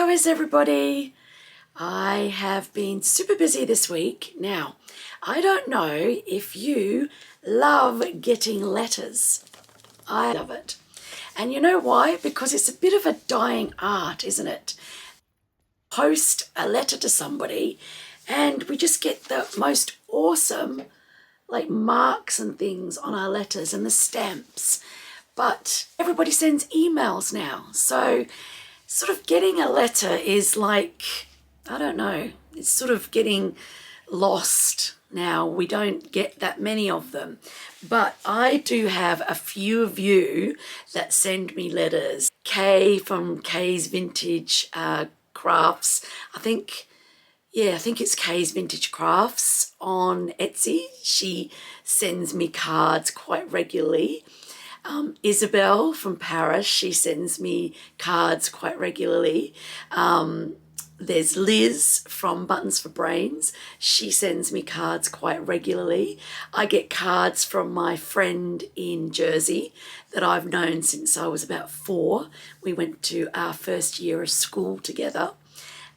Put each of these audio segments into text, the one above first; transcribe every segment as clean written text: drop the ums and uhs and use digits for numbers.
How is everybody? I have been super busy this week. Now, I don't know if you love getting letters. I love it. And you know why? Because it's a bit of a dying art, isn't it? Post a letter to somebody and we just get the most awesome marks and things on our letters and the stamps. But everybody sends emails now. So sort of getting a letter is I don't know, it's sort of getting lost now. We don't get that many of them. But I do have a few of you that send me letters. Kay from Kay's Vintage Crafts. I think it's Kay's Vintage Crafts on Etsy. She sends me cards quite regularly. Isabel from Paris, she sends me cards quite regularly. There's Liz from Buttons for Brains. She sends me cards quite regularly. I get cards from my friend in Jersey that I've known since I was about 4. We went to our first year of school together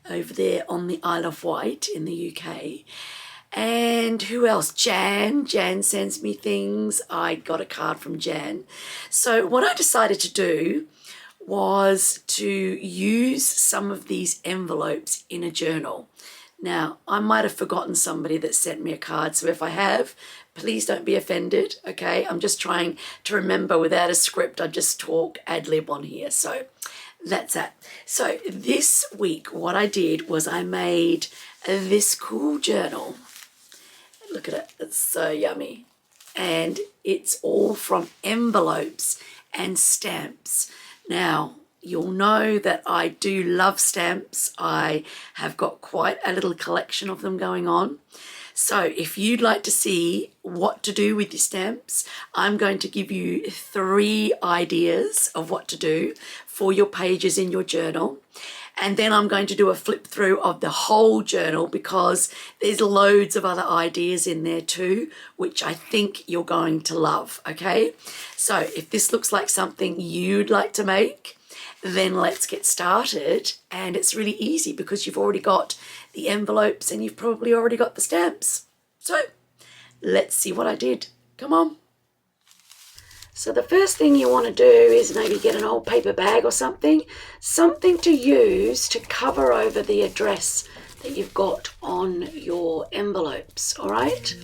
over there on the Isle of Wight in the UK. And who else? Jan sends me things. I got a card from Jan. So what I decided to do was to use some of these envelopes in a journal. Now, I might have forgotten somebody that sent me a card, so if I have, please don't be offended, okay? I'm just trying to remember without a script. I just talk ad lib on here, so that's that. So this week, what I did was I made this cool journal. Look at it, it's so yummy. And it's all from envelopes and stamps. Now, you'll know that I do love stamps. I have got quite a little collection of them going on. So if you'd like to see what to do with your stamps, I'm going to give you 3 ideas of what to do for your pages in your journal. And then I'm going to do a flip through of the whole journal because there's loads of other ideas in there too, which I think you're going to love, okay? So if this looks like something you'd like to make, then let's get started. And it's really easy because you've already got the envelopes and you've probably already got the stamps. So let's see what I did. Come on. So the first thing you want to do is maybe get an old paper bag or something to use to cover over the address that you've got on your envelopes, all right?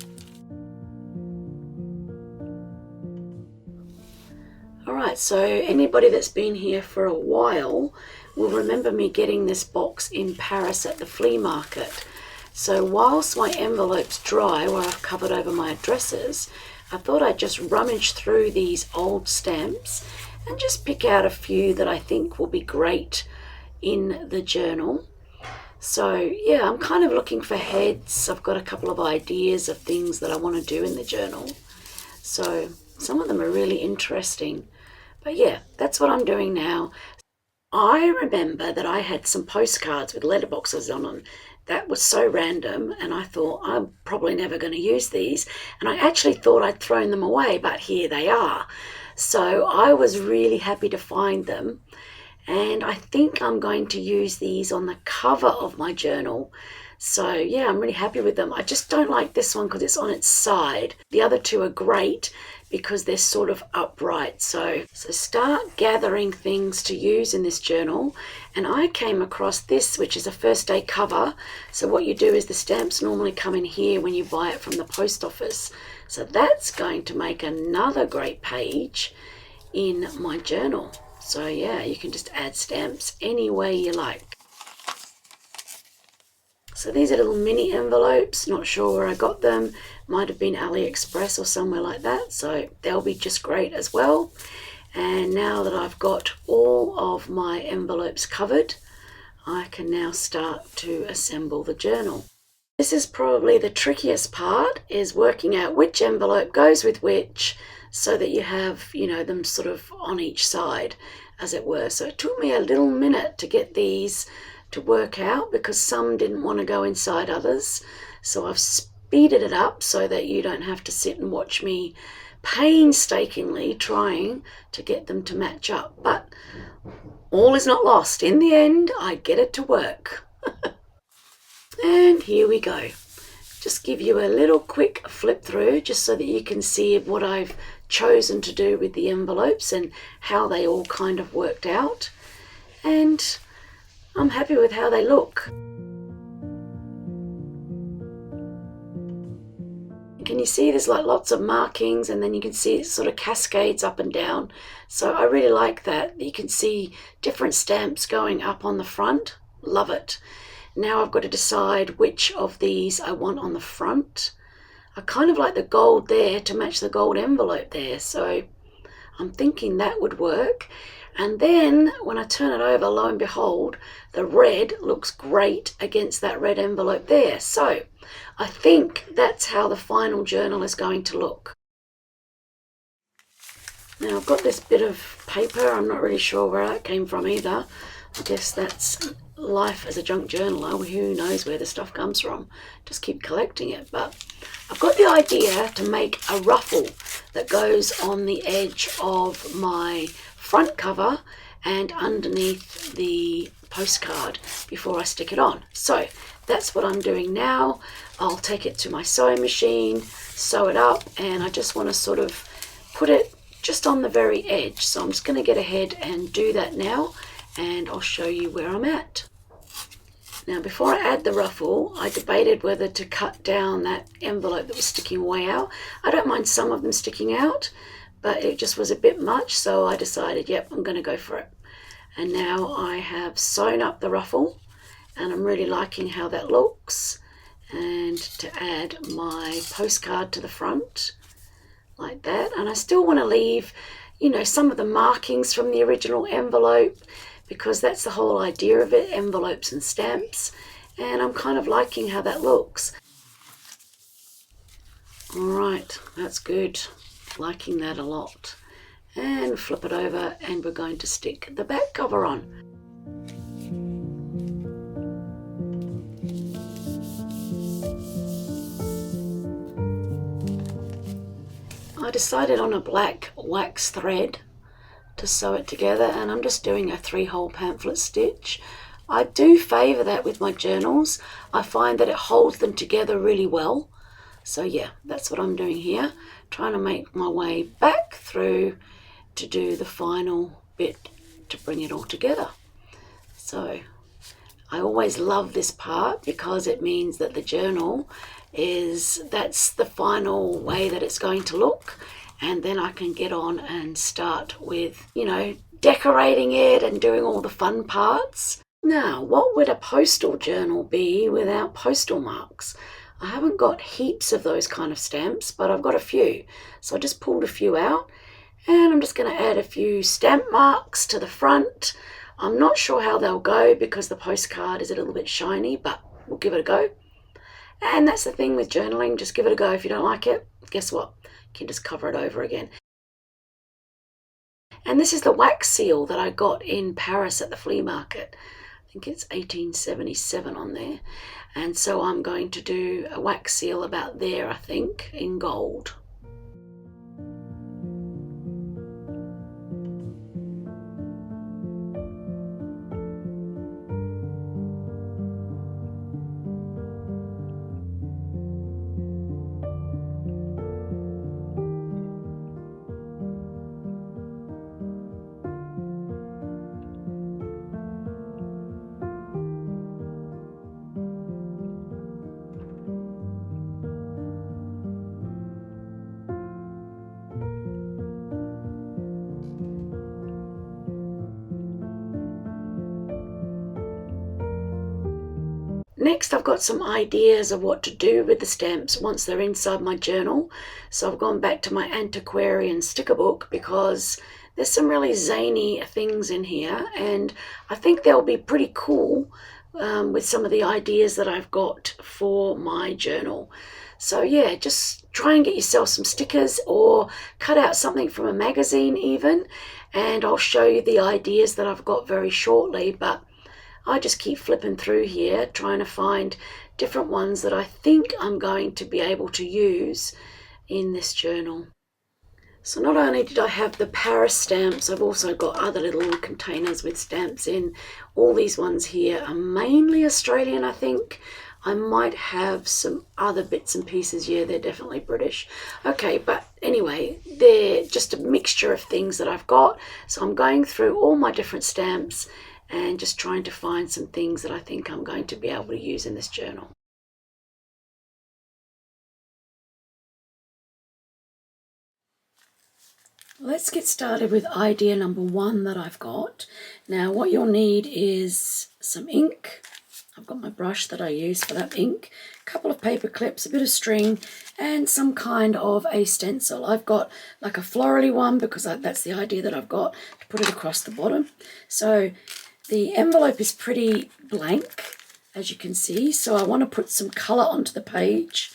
All right, so anybody that's been here for a while will remember me getting this box in Paris at the flea market. So whilst my envelopes dry, where I've covered over my addresses, I thought I'd just rummage through these old stamps and just pick out a few that I think will be great in the journal. So yeah, I'm kind of looking for heads. I've got a couple of ideas of things that I want to do in the journal. So some of them are really interesting. But yeah, that's what I'm doing now. I remember that I had some postcards with letterboxes on them. That was so random, and I thought, I'm probably never going to use these. And I actually thought I'd thrown them away, but here they are. So I was really happy to find them. And I think I'm going to use these on the cover of my journal. So yeah, I'm really happy with them. I just don't like this one because it's on its side. The other 2 are great because they're sort of upright. So start gathering things to use in this journal. And I came across this, which is a first day cover. So what you do is the stamps normally come in here when you buy it from the post office. So that's going to make another great page in my journal. So yeah, you can just add stamps any way you like. So these are little mini envelopes, not sure where I got them. Might have been AliExpress or somewhere like that. So they'll be just great as well. And now that I've got all of my envelopes covered, I can now start to assemble the journal. This is probably the trickiest part, is working out which envelope goes with which so that you have, them sort of on each side, as it were. So it took me a little minute to get these to work out because some didn't want to go inside others. So I've speeded it up so that you don't have to sit and watch me painstakingly trying to get them to match up. But all is not lost. In the end, I get it to work. And here we go. Just give you a little quick flip through just so that you can see what I've chosen to do with the envelopes and how they all kind of worked out. And I'm happy with how they look. Can you see there's like lots of markings, and then you can see it sort of cascades up and down. So I really like that. You can see different stamps going up on the front. Love it. Now I've got to decide which of these I want on the front. I kind of like the gold there to match the gold envelope there. So I'm thinking that would work. And then when I turn it over, lo and behold, the red looks great against that red envelope there. So I think that's how the final journal is going to look. Now I've got this bit of paper. I'm not really sure where that came from either. I guess that's life as a junk journaler. Who knows where the stuff comes from? Just keep collecting it. But I've got the idea to make a ruffle that goes on the edge of my front cover and underneath the postcard before I stick it on. So that's what I'm doing now. I'll take it to my sewing machine, sew it up, and I just want to sort of put it just on the very edge. So I'm just going to get ahead and do that now, and I'll show you where I'm at. Now before I add the ruffle, I debated whether to cut down that envelope that was sticking way out. I don't mind some of them sticking out, but it just was a bit much, so I decided, yep, I'm going to go for it. And now I have sewn up the ruffle, and I'm really liking how that looks. And to add my postcard to the front, like that. And I still want to leave, you know, some of the markings from the original envelope, because that's the whole idea of it, envelopes and stamps. And I'm kind of liking how that looks. All right, that's good. Liking that a lot. And flip it over, and we're going to stick the back cover on. I decided on a black wax thread to sew it together, and I'm just doing a 3-hole pamphlet stitch. I do favour that with my journals. I find that it holds them together really well. So yeah, that's what I'm doing here, trying to make my way back through to do the final bit to bring it all together. So I always love this part because it means that the journal that's the final way that it's going to look, and then I can get on and start with, you know, decorating it and doing all the fun parts. Now, what would a postal journal be without postal marks? I haven't got heaps of those kind of stamps, but I've got a few. So I just pulled a few out, and I'm just going to add a few stamp marks to the front. I'm not sure how they'll go because the postcard is a little bit shiny, but we'll give it a go. And that's the thing with journaling, just give it a go. If you don't like it, guess what? You can just cover it over again. And this is the wax seal that I got in Paris at the flea market. I think it's 1877 on there. And so I'm going to do a wax seal about there, I think, in gold. Next, I've got some ideas of what to do with the stamps once they're inside my journal. So I've gone back to my antiquarian sticker book because there's some really zany things in here, and I think they'll be pretty cool with some of the ideas that I've got for my journal. So yeah, just try and get yourself some stickers or cut out something from a magazine even, and I'll show you the ideas that I've got very shortly. But I just keep flipping through here, trying to find different ones that I think I'm going to be able to use in this journal. So not only did I have the Paris stamps, I've also got other little containers with stamps in. All these ones here are mainly Australian, I think. I might have some other bits and pieces. Yeah, they're definitely British. Okay, but anyway, they're just a mixture of things that I've got. So I'm going through all my different stamps and just trying to find some things that I think I'm going to be able to use in this journal. Let's get started with idea number one that I've got. Now what you'll need is some ink. I've got my brush that I use for that ink, a couple of paper clips, a bit of string, and some kind of a stencil. I've got like a florally one because that's the idea that I've got, to put it across the bottom. So the envelope is pretty blank, as you can see, so I want to put some colour onto the page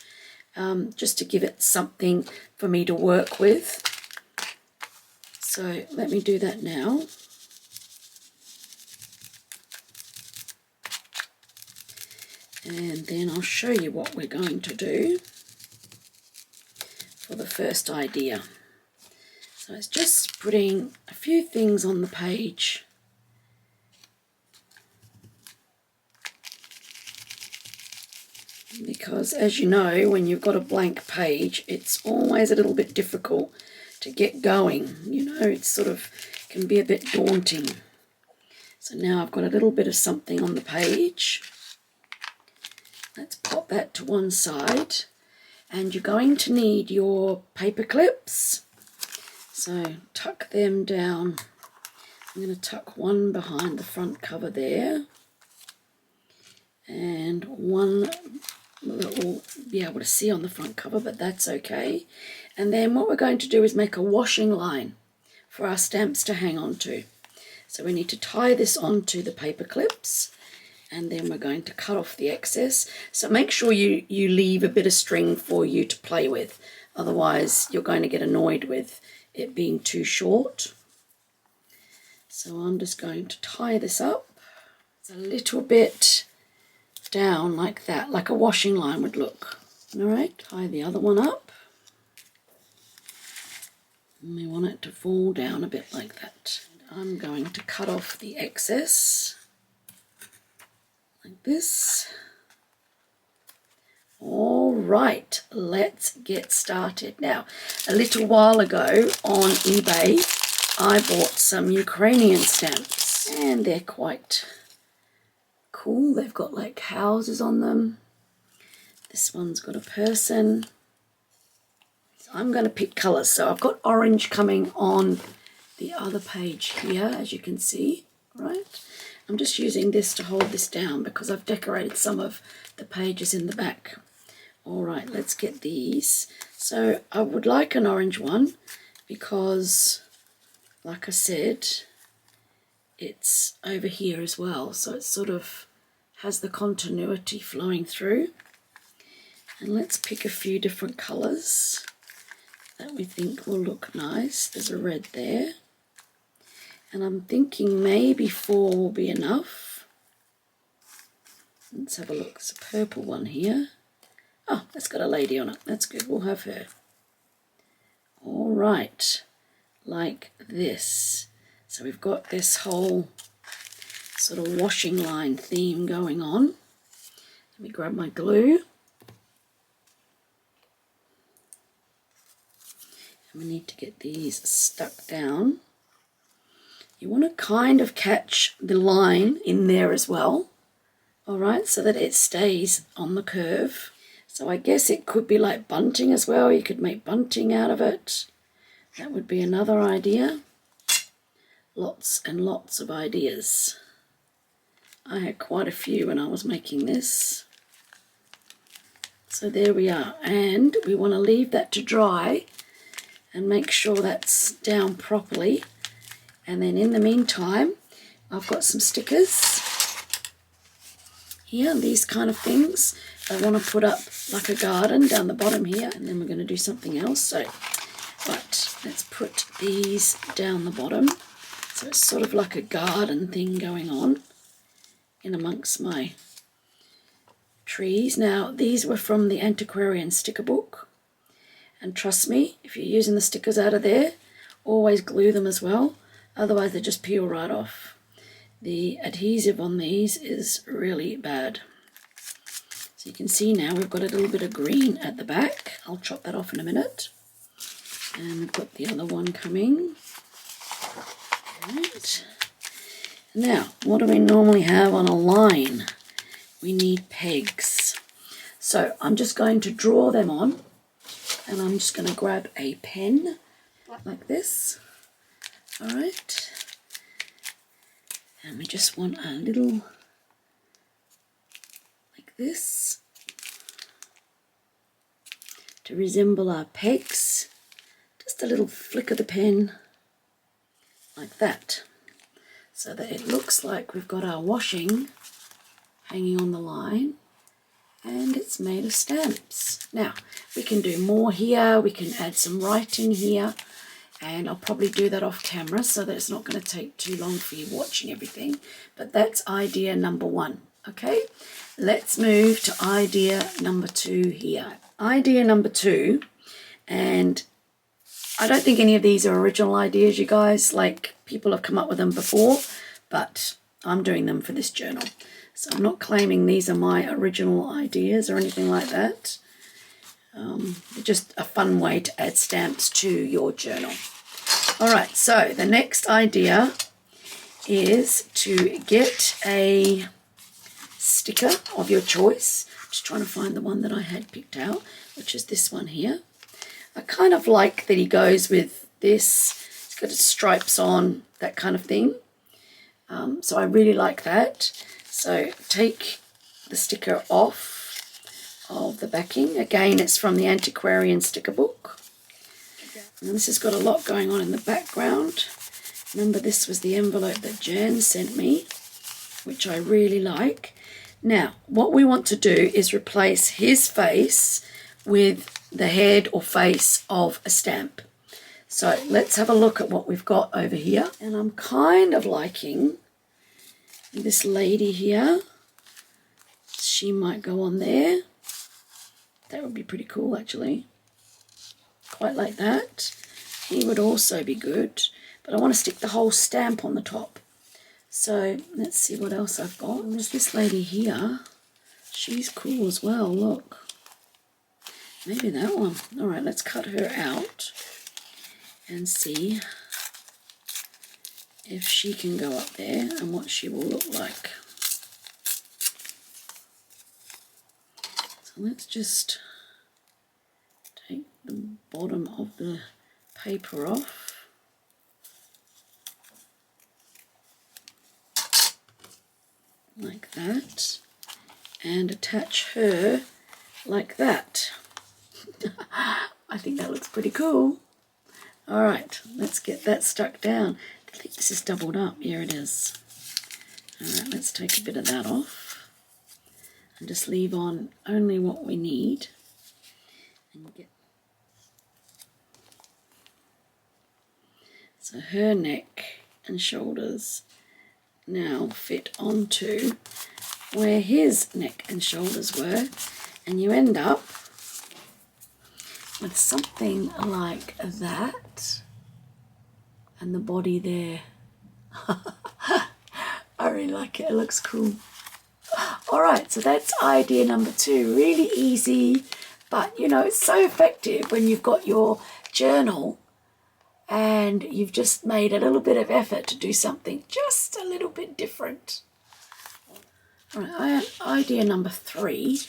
just to give it something for me to work with. So let me do that now. And then I'll show you what we're going to do for the first idea. So it's just putting a few things on the page. Because as you know, when you've got a blank page, it's always a little bit difficult to get going. You know, it sort of can be a bit daunting. So now I've got a little bit of something on the page. Let's pop that to one side. And you're going to need your paper clips. So tuck them down. I'm going to tuck one behind the front cover there. And one that we'll be able to see on the front cover, but that's okay. And then what we're going to do is make a washing line for our stamps to hang on to. So we need to tie this onto the paper clips, and then we're going to cut off the excess. So make sure you leave a bit of string for you to play with, otherwise you're going to get annoyed with it being too short. So I'm just going to tie this up. It's a little bit down like that, like a washing line would look. All right, tie the other one up. And we want it to fall down a bit like that. I'm going to cut off the excess like this. All right, let's get started. Now, a little while ago on eBay, I bought some Ukrainian stamps, and they're quite cool. They've got like houses on them. This one's got a person. So I'm going to pick colours. So I've got orange coming on the other page here, as you can see, right? I'm just using this to hold this down because I've decorated some of the pages in the back. All right, let's get these. So I would like an orange one because, like I said, it's over here as well. So it sort of has the continuity flowing through. And let's pick a few different colours that we think will look nice. There's a red there. And I'm thinking maybe 4 will be enough. Let's have a look. There's a purple one here. Oh, that's got a lady on it. That's good. We'll have her. All right. Like this. So we've got this whole sort of washing line theme going on. Let me grab my glue. And we need to get these stuck down. You want to kind of catch the line in there as well. All right, so that it stays on the curve. So I guess it could be like bunting as well. You could make bunting out of it. That would be another idea. Lots and lots of ideas. I had quite a few when I was making this. So there we are. And we want to leave that to dry and make sure that's down properly. And then in the meantime, I've got some stickers here, these kind of things. I want to put up like a garden down the bottom here, and then we're going to do something else. So, right, let's put these down the bottom. So it's sort of like a garden thing going on in amongst my trees. Now, these were from the antiquarian sticker book, And trust me, if you're using the stickers out of there, always glue them as well, otherwise they just peel right off. The adhesive on these is really bad. So you can see now we've got a little bit of green at the back. I'll chop that off in a minute. And we've got the other one coming. Right. Now, what do we normally have on a line? We need pegs. So I'm just going to draw them on, and I'm just going to grab a pen like this. All right. And we just want a little like this to resemble our pegs. Just a little flick of the pen like that, so that it looks like we've got our washing hanging on the line and it's made of stamps. Now we can do more here, we can add some writing here, and I'll probably do that off camera so that it's not going to take too long for you watching everything. But that's idea number 1. Okay, let's move to idea number 2 here. Idea number 2, and I don't think any of these are original ideas, you guys. Like, people have come up with them before, but I'm doing them for this journal. So I'm not claiming these are my original ideas or anything like that. They're just a fun way to add stamps to your journal. All right, so the next idea is to get a sticker of your choice. Just trying to find the one that I had picked out, which is this one here. I kind of like that he goes with this. He's got his stripes on, that kind of thing. So I really like that. So take the sticker off of the backing. Again, it's from the Antiquarian sticker book. And this has got a lot going on in the background. Remember, this was the envelope that Jan sent me, which I really like. Now, what we want to do is replace his face with the head or face of a stamp. So let's have a look at what we've got over here. And I'm kind of liking this lady here. She might go on there. That would be pretty cool, actually. Quite like that. He would also be good, but I want to stick the whole stamp on the top. So let's see what else I've got. And there's this lady here. She's cool as well, look. Maybe that one. All right, let's cut her out and see if she can go up there and what she will look like. So let's just take the bottom of the paper off. Like that, and attach her like that. I think that looks pretty cool. All right, let's get that stuck down. I think this is doubled up. Here it is. All right, let's take a bit of that off and just leave on only what we need. And get so her neck and shoulders now fit onto where his neck and shoulders were, and you end up with something like that, and the body there. I really like it. It looks cool. All right, so that's idea number 2. Really easy, but you know, it's so effective when you've got your journal and you've just made a little bit of effort to do something just a little bit different. All right, idea number 3.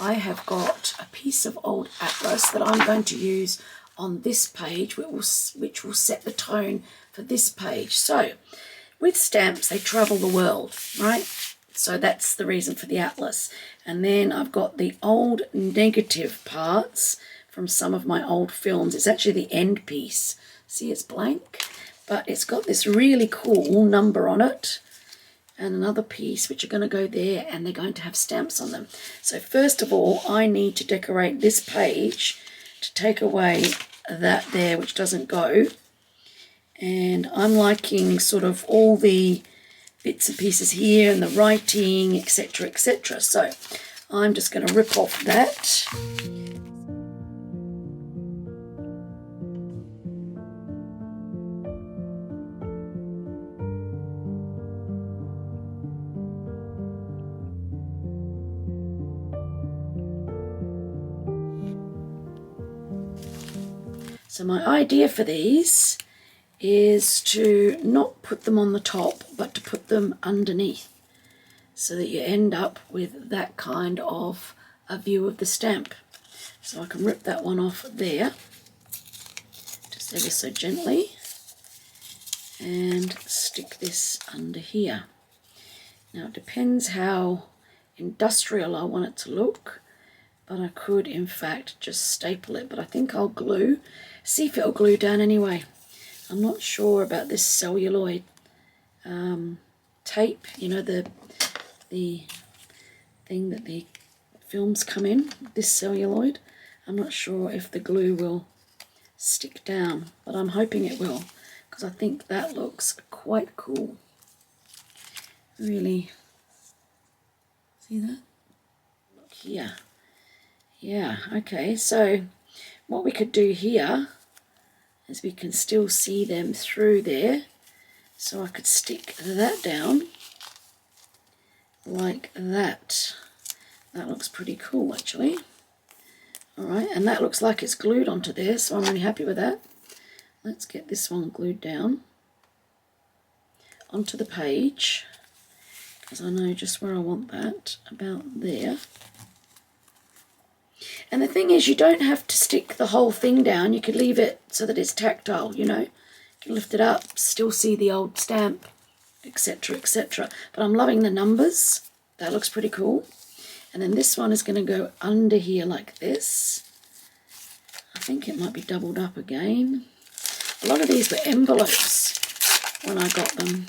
I have got a piece of old atlas that I'm going to use on this page, which will set the tone for this page. So with stamps, they travel the world, right? So that's the reason for the atlas. And then I've got the old negative parts from some of my old films. It's actually the end piece. See, it's blank, but it's got this really cool number on it, and another piece which are going to go there, and they're going to have stamps on them. So first of all, I need to decorate this page to take away that there which doesn't go. And I'm liking sort of all the bits and pieces here and the writing, etc., etc. So I'm just going to rip off that. So my idea for these is to not put them on the top, but to put them underneath, so that you end up with that kind of a view of the stamp. So I can rip that one off there, just ever so gently, and stick this under here. Now it depends how industrial I want it to look, but I could in fact just staple it, but I think I'll glue, see if it'll glue down anyway. I'm not sure about this celluloid tape, you know, the thing that the films come in, this celluloid. I'm not sure if the glue will stick down, but I'm hoping it will, because I think that looks quite cool. Really, see that? Look here. Yeah, okay, so what we could do here is we can still see them through there. So I could stick that down like that. That looks pretty cool actually. Alright, and that looks like it's glued onto there, so I'm really happy with that. Let's get this one glued down onto the page, because I know just where I want that, about there. And the thing is, you don't have to stick the whole thing down. You could leave it so that it's tactile, you know. You can lift it up, still see the old stamp, etc, etc. But I'm loving the numbers. That looks pretty cool. And then this one is going to go under here like this. I think it might be doubled up again. A lot of these were envelopes when I got them.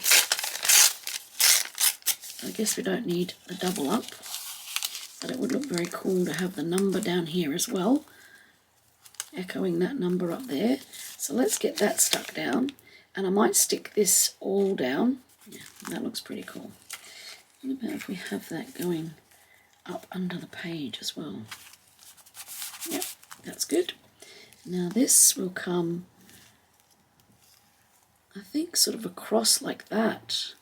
I guess we don't need a double up, but it would look very cool to have the number down here as well, echoing that number up there. So let's get that stuck down, and I might stick this all down. Yeah, that looks pretty cool. What about if we have that going up under the page as well? Yep, that's good. Now this will come, I think, sort of across like that.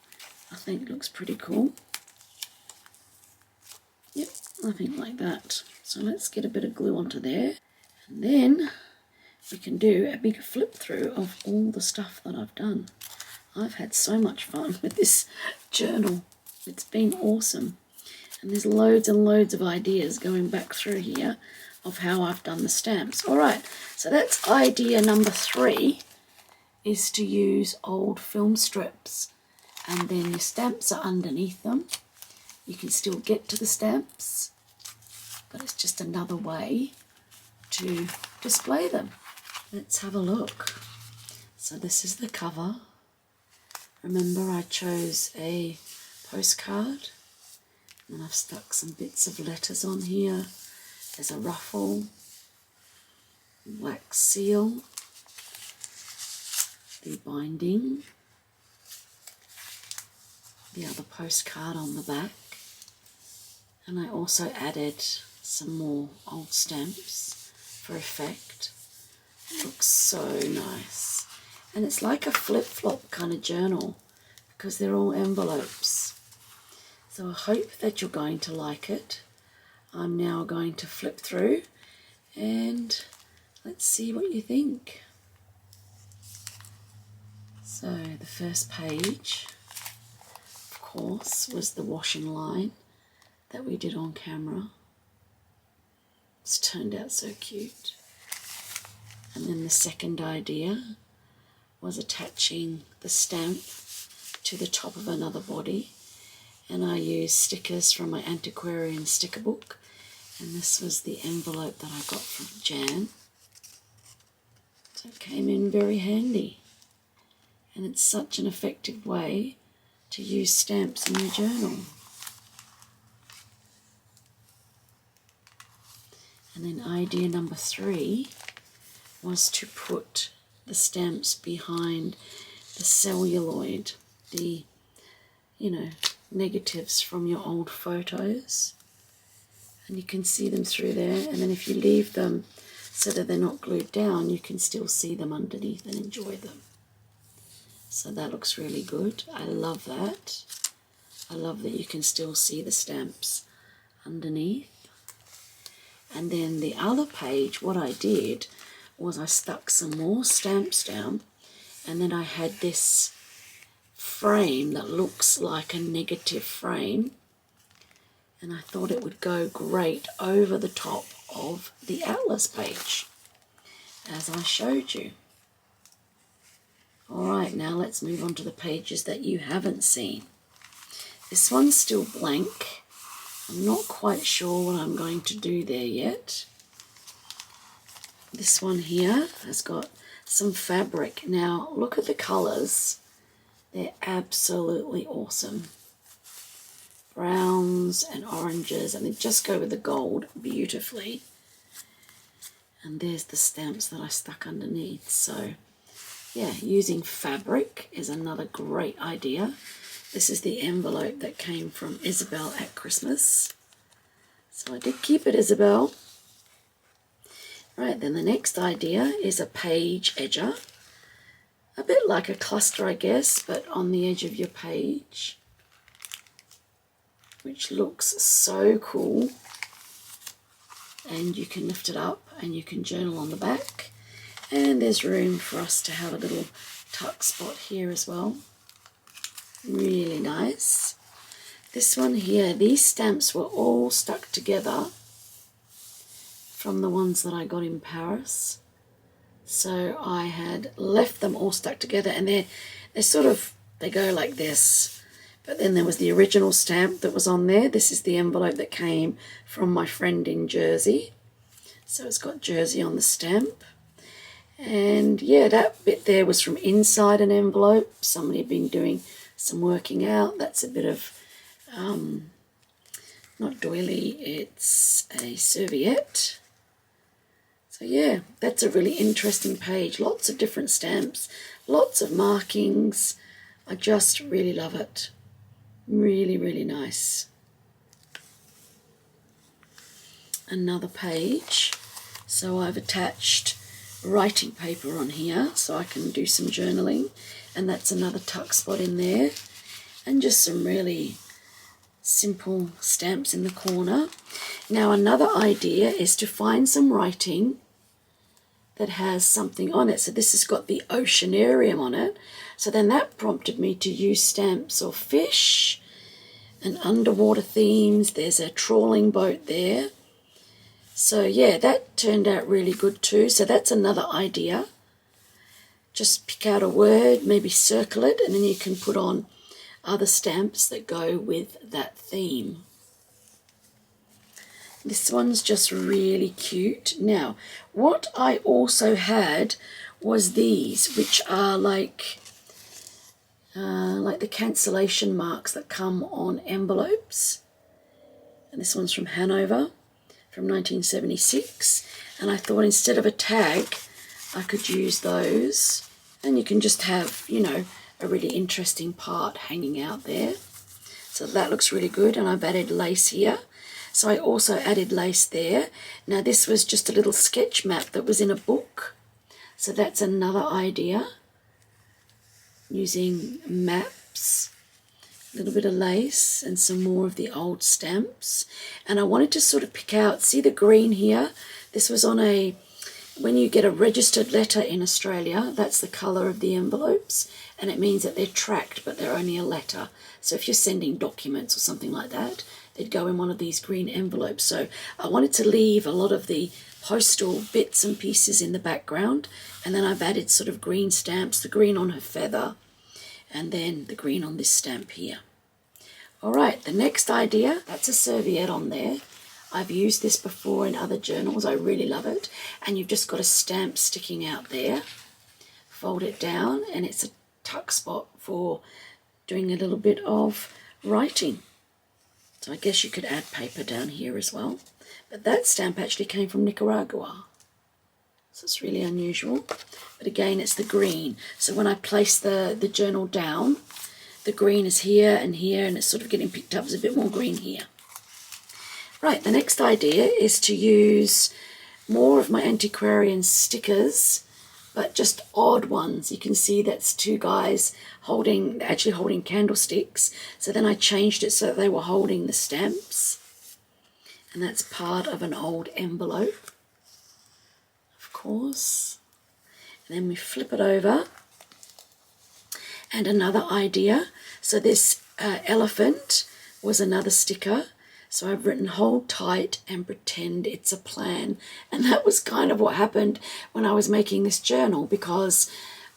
I think it looks pretty cool. Yep, I think like that. So let's get a bit of glue onto there, and then we can do a big flip through of all the stuff that I've done. I've had so much fun with this journal. It's been awesome. And there's loads and loads of ideas going back through here of how I've done the stamps. All right, so that's idea number 3, is to use old film strips, and then your stamps are underneath them. You can still get to the stamps, but it's just another way to display them. Let's have a look. So this is the cover. Remember, I chose a postcard, and I've stuck some bits of letters on here. There's a ruffle, wax seal, the binding, the other postcard on the back, and I also added some more old stamps for effect. It looks so nice, and it's like a flip-flop kind of journal because they're all envelopes. So I hope that you're going to like it. I'm now going to flip through and let's see what you think. So the first page, of course, was the washing line that we did on camera. It's turned out so cute. And then the second idea was attaching the stamp to the top of another body, and I used stickers from my antiquarian sticker book, and this was the envelope that I got from Jan. So it came in very handy, and it's such an effective way to use stamps in your journal. And then idea number 3 was to put the stamps behind the celluloid, the, you know, negatives from your old photos, and you can see them through there, and then if you leave them so that they're not glued down, you can still see them underneath and enjoy them. So that looks really good. I love that. I love that you can still see the stamps underneath. And then the other page, what I did was I stuck some more stamps down, and then I had this frame that looks like a negative frame, and I thought it would go great over the top of the atlas page, as I showed you. Alright, now let's move on to the pages that you haven't seen. This one's still blank. I'm not quite sure what I'm going to do there yet. This one here has got some fabric. Now look at the colours. They're absolutely awesome. Browns and oranges, and they just go with the gold beautifully. And there's the stamps that I stuck underneath. So yeah, using fabric is another great idea. This is the envelope that came from Isabel at Christmas. So I did keep it, Isabel. Right, then the next idea is a page edger. A bit like a cluster, I guess, but on the edge of your page, which looks so cool. And you can lift it up and you can journal on the back. And there's room for us to have a little tuck spot here as well. Really nice. This one here, these stamps were all stuck together from the ones that I got in Paris. So I had left them all stuck together, and they go like this. But then there was the original stamp that was on there. This is the envelope that came from my friend in Jersey. So it's got Jersey on the stamp. And yeah, that bit there was from inside an envelope. Somebody had been doing some working out. That's a bit of, not doily, it's a serviette. So yeah, that's a really interesting page. Lots of different stamps, lots of markings. I just really love it. Really, really nice. Another page. So I've attached writing paper on here so I can do some journaling, and that's another tuck spot in there, and just some really simple stamps in the corner. Now another idea is to find some writing that has something on it. So this has got the oceanarium on it, so then that prompted me to use stamps of fish and underwater themes. There's a trawling boat there. So yeah, that turned out really good too. So that's another idea. Just pick out a word, maybe circle it, and then you can put on other stamps that go with that theme. This one's just really cute. Now, what I also had was these, which are like the cancellation marks that come on envelopes. And this one's from Hanover, from 1976. And I thought instead of a tag, I could use those. And you can just have, you know, a really interesting part hanging out there. So that looks really good. And I've added lace here. So I also added lace there. Now this was just a little sketch map that was in a book. So that's another idea. Using maps, a little bit of lace and some more of the old stamps. And I wanted to sort of pick out, see the green here? This was on a, when you get a registered letter in Australia, that's the colour of the envelopes. And it means that they're tracked, but they're only a letter. So if you're sending documents or something like that, they'd go in one of these green envelopes. So I wanted to leave a lot of the postal bits and pieces in the background, and then I've added sort of green stamps, the green on her feather, and then the green on this stamp here. All right, the next idea, that's a serviette on there. I've used this before in other journals. I really love it. And you've just got a stamp sticking out there. Fold it down, and it's a tuck spot for doing a little bit of writing. So I guess you could add paper down here as well. But that stamp actually came from Nicaragua. So it's really unusual. But again, it's the green. So when I place the journal down, the green is here, and it's sort of getting picked up. There's a bit more green here. Right, the next idea is to use more of my antiquarian stickers, but just odd ones. You can see that's two guys actually holding candlesticks. So then I changed it so that they were holding the stamps. And that's part of an old envelope. Of course. And then we flip it over. And another idea. So this elephant was another sticker. So I've written hold tight and pretend it's a plan. And that was kind of what happened when I was making this journal, because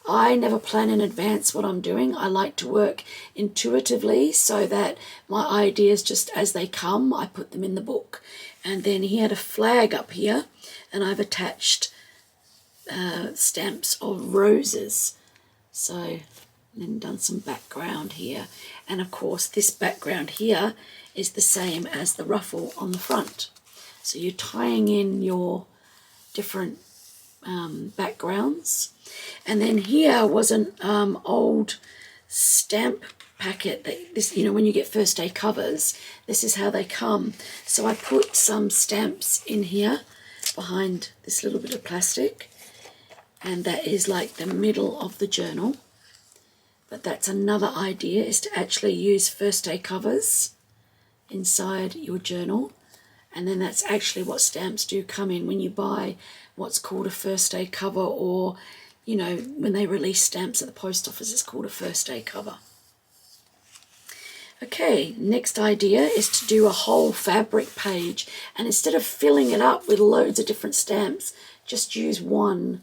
I never plan in advance what I'm doing. I like to work intuitively so that my ideas, just as they come, I put them in the book. And then he had a flag up here, and I've attached stamps of roses. So then done some background here. And of course this background here is the same as the ruffle on the front. So you're tying in your different backgrounds. And then here was an old stamp packet that this, you know, when you get first day covers, this is how they come. So I put some stamps in here behind this little bit of plastic, and that is like the middle of the journal. But that's another idea, is to actually use first day covers inside your journal. And then that's actually what stamps do come in when you buy what's called a first day cover, or, you know, when they release stamps at the post office, it's called a first day cover. Okay, next idea is to do a whole fabric page, and instead of filling it up with loads of different stamps, just use one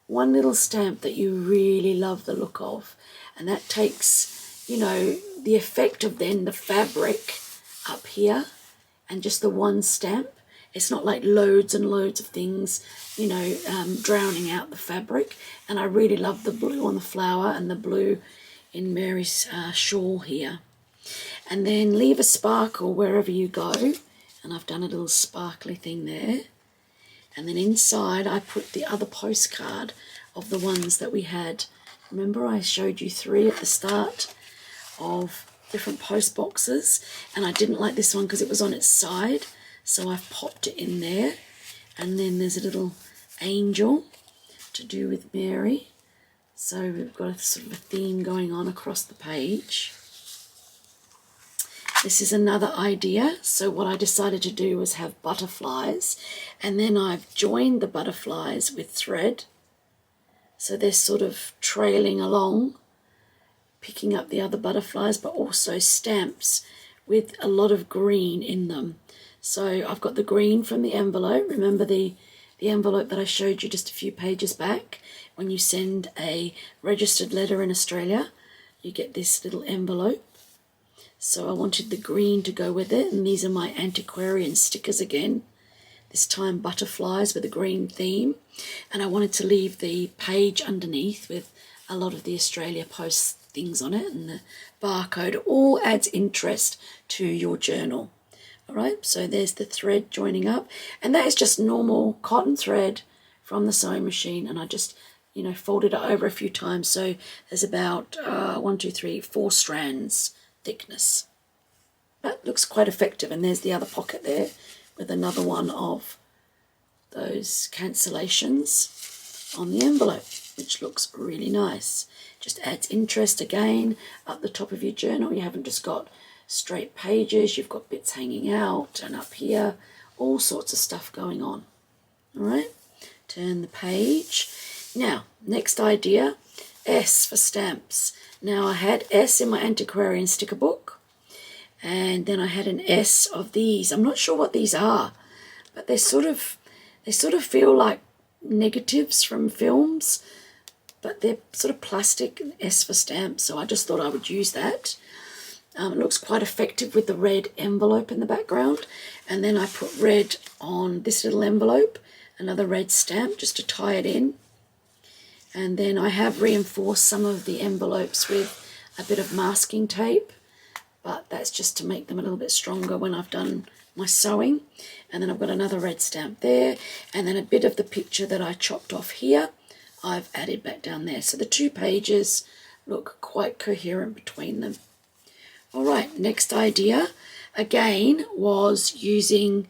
little stamp that you really love the look of. And that takes, you know, the effect of then the fabric up here and just the one stamp. It's not like loads and loads of things, you know, drowning out the fabric. And I really love the blue on the flower and the blue in Mary's shawl here. And then leave a sparkle wherever you go. And I've done a little sparkly thing there. And then inside I put the other postcard of the ones that we had. Remember I showed you 3 at the start of different post boxes, and I didn't like this one because it was on its side, so I've popped it in there. And then there's a little angel to do with Mary. So we've got a sort of a theme going on across the page. This is another idea. So what I decided to do was have butterflies, and then I've joined the butterflies with thread. So they're sort of trailing along, picking up the other butterflies, but also stamps with a lot of green in them. So I've got the green from the envelope. Remember the envelope that I showed you just a few pages back? When you send a registered letter in Australia, you get this little envelope. So I wanted the green to go with it, and these are my antiquarian stickers again. This time butterflies with a green theme. And I wanted to leave the page underneath with a lot of the Australia Post things on it, and the barcode all adds interest to your journal. All right, so there's the thread joining up, and that is just normal cotton thread from the sewing machine, and I just, you know, folded it over a few times, so there's about 4 strands thickness. That looks quite effective. And there's the other pocket there with another one of those cancellations on the envelope, which looks really nice. Just adds interest again up the top of your journal. You haven't just got straight pages, you've got bits hanging out, and up here all sorts of stuff going on. All right, turn the page. Now, next idea, S for stamps. Now I had S in my antiquarian sticker book, and then I had an S of these. I'm not sure what these are, but they sort of feel like negatives from films, but they're sort of plastic, S for stamps, so I just thought I would use that. It looks quite effective with the red envelope in the background. And then I put red on this little envelope, another red stamp just to tie it in. And then I have reinforced some of the envelopes with a bit of masking tape, but that's just to make them a little bit stronger when I've done my sewing. And then I've got another red stamp there, and then a bit of the picture that I chopped off here I've added back down there. So the 2 pages look quite coherent between them. All right, next idea again was using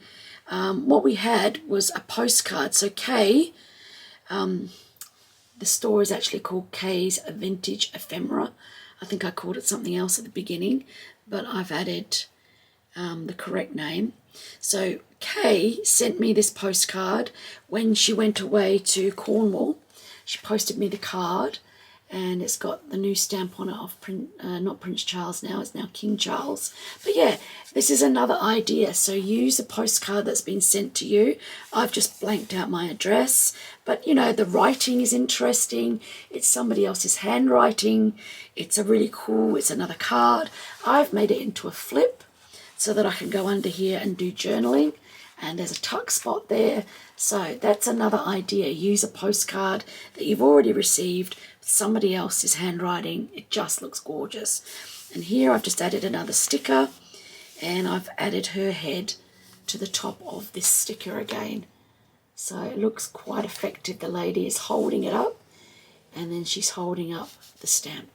what we had was a postcard. So Kay, the store is actually called Kay's Vintage Ephemera. I think I called it something else at the beginning, but I've added the correct name. So Kay sent me this postcard when she went away to Cornwall. She posted me the card, and it's got the new stamp on it of not Prince Charles now, it's now King Charles. But yeah, this is another idea. So use a postcard that's been sent to you. I've just blanked out my address, but you know, the writing is interesting. It's somebody else's handwriting. It's a really cool, it's another card. I've made it into a flip so that I can go under here and do journaling. And there's a tuck spot there. So that's another idea. Use a postcard that you've already received, somebody else's handwriting. It just looks gorgeous. And here I've just added another sticker, and I've added her head to the top of this sticker again. So it looks quite effective. The lady is holding it up, and then she's holding up the stamp.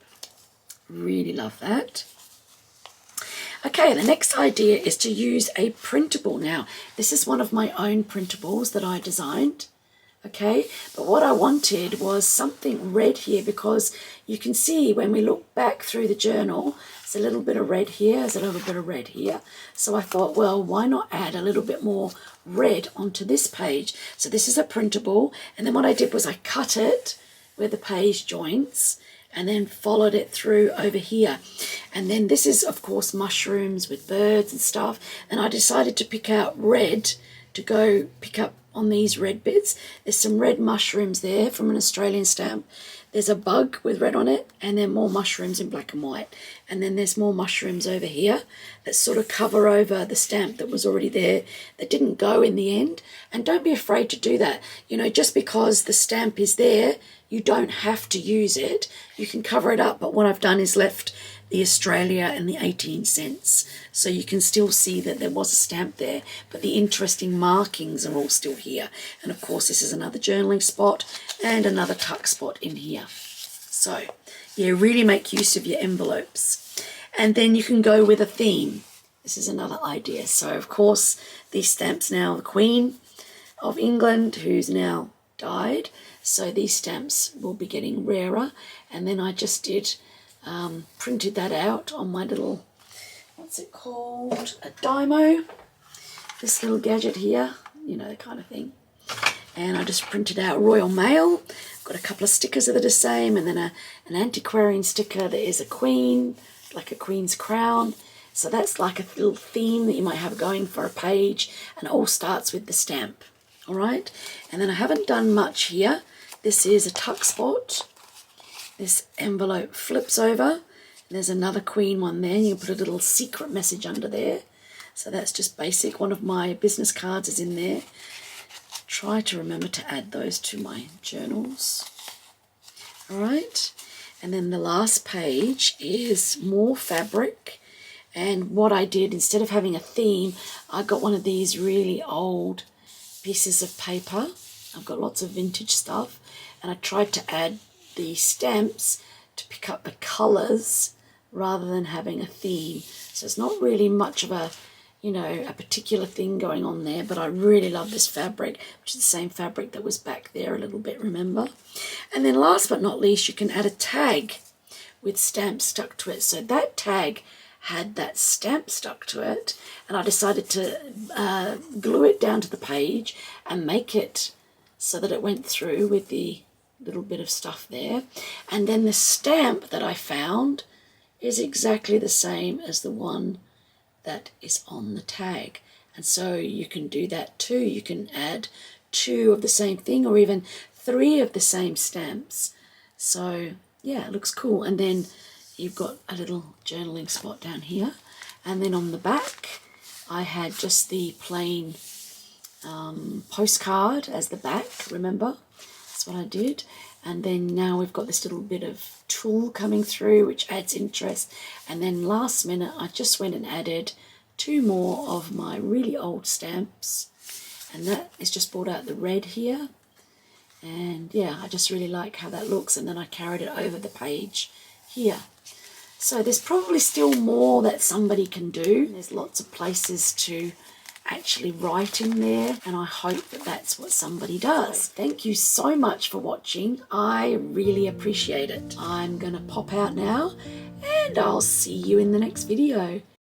Really love that. Okay, the next idea is to use a printable. Now, this is one of my own printables that I designed, okay? But what I wanted was something red here, because you can see when we look back through the journal, there's a little bit of red here, there's a little bit of red here. So I thought, well, why not add a little bit more red onto this page? So this is a printable, and then what I did was I cut it where the page joins, and then followed it through over here. And then this is, of course, mushrooms with birds and stuff. And I decided to pick out red to go pick up on these red bits. There's some red mushrooms there from an Australian stamp. There's a bug with red on it, and then more mushrooms in black and white. And then there's more mushrooms over here that sort of cover over the stamp that was already there, that didn't go in the end. And don't be afraid to do that. You know, just because the stamp is there, you don't have to use it. You can cover it up, but what I've done is left the Australia and the 18 cents. So you can still see that there was a stamp there, but the interesting markings are all still here. And of course, this is another journaling spot and another tuck spot in here. So yeah, really make use of your envelopes. And then you can go with a theme. This is another idea. So of course, these stamps now, the Queen of England, who's now died. So these stamps will be getting rarer. And then I just did printed that out on my little, what's it called, a Dymo, this little gadget here, you know, the kind of thing. And I just printed out Royal Mail, got a couple of stickers that are the same, and then an antiquarian sticker that is a queen, like a queen's crown. So that's like a little theme that you might have going for a page, and it all starts with the stamp. All right, and then I haven't done much here. This is a tuck spot. This envelope flips over. There's another Queen one there. You can put a little secret message under there. So that's just basic. One of my business cards is in there. Try to remember to add those to my journals. All right. And then the last page is more fabric. And what I did, instead of having a theme, I got one of these really old pieces of paper. I've got lots of vintage stuff. And I tried to add the stamps to pick up the colours rather than having a theme. So it's not really much of a, you know, a particular thing going on there, but I really love this fabric, which is the same fabric that was back there a little bit, remember? And then last but not least, you can add a tag with stamps stuck to it. So that tag had that stamp stuck to it, and I decided to glue it down to the page and make it so that it went through with the little bit of stuff there. And then the stamp that I found is exactly the same as the one that is on the tag. And so you can do that too. You can add 2 of the same thing, or even 3 of the same stamps. So yeah, it looks cool. And then you've got a little journaling spot down here. And then on the back, I had just the plain postcard as the back, remember? That's what I did. And then now we've got this little bit of tulle coming through, which adds interest. And then last minute, I just went and added 2 more of my really old stamps. And that is just brought out the red here. And yeah, I just really like how that looks. And then I carried it over the page here. So there's probably still more that somebody can do. There's lots of places to actually write in there, and I hope that that's what somebody does. Thank you so much for watching. I really appreciate it. I'm going to pop out now, and I'll see you in the next video.